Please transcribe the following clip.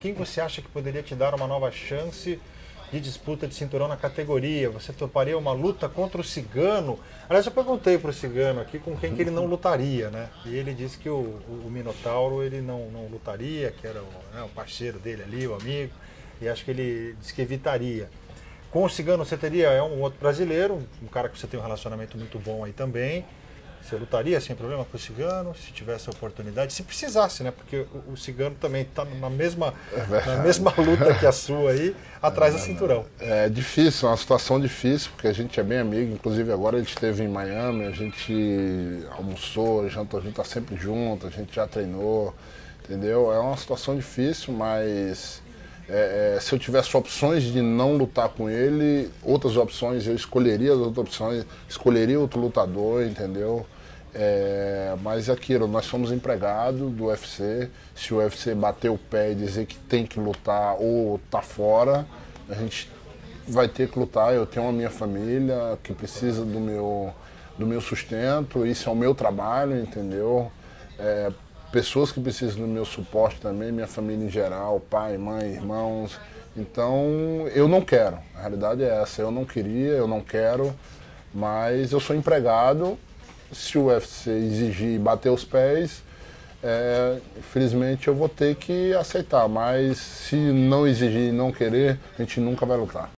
Quem você acha que poderia te dar uma nova chance de disputa de cinturão na categoria? Você toparia uma luta contra o Cigano? Aliás, eu perguntei para o Cigano aqui com quem que ele não lutaria, né? E ele disse que o Minotauro ele não lutaria, que era o parceiro dele ali, o amigo, e acho que ele disse que evitaria. Com o Cigano você teria um outro brasileiro, um cara que você tem um relacionamento muito bom aí também. Você lutaria sem problema com o Cigano, se tivesse a oportunidade, se precisasse, né? Porque o Cigano também está na mesma luta que a sua aí, atrás do cinturão. É difícil, é uma situação difícil, porque a gente é bem amigo, inclusive agora ele esteve em Miami, a gente almoçou, jantou, a gente está sempre junto, a gente já treinou, entendeu? É uma situação difícil, mas se eu tivesse opções de não lutar com ele, outras opções, eu escolheria as outras opções, escolheria outro lutador, entendeu? Mas é aquilo, nós somos empregados do UFC, se o UFC bater o pé e dizer que tem que lutar ou tá fora, a gente vai ter que lutar. Eu tenho a minha família que precisa do meu sustento, isso é o meu trabalho, entendeu? Pessoas que precisam do meu suporte também, minha família em geral, pai, mãe, irmãos. Então, eu não quero. A realidade é essa. Eu não queria, eu não quero, mas eu sou empregado. Se o UFC exigir e bater os pés, infelizmente eu vou ter que aceitar. Mas se não exigir e não querer, a gente nunca vai lutar.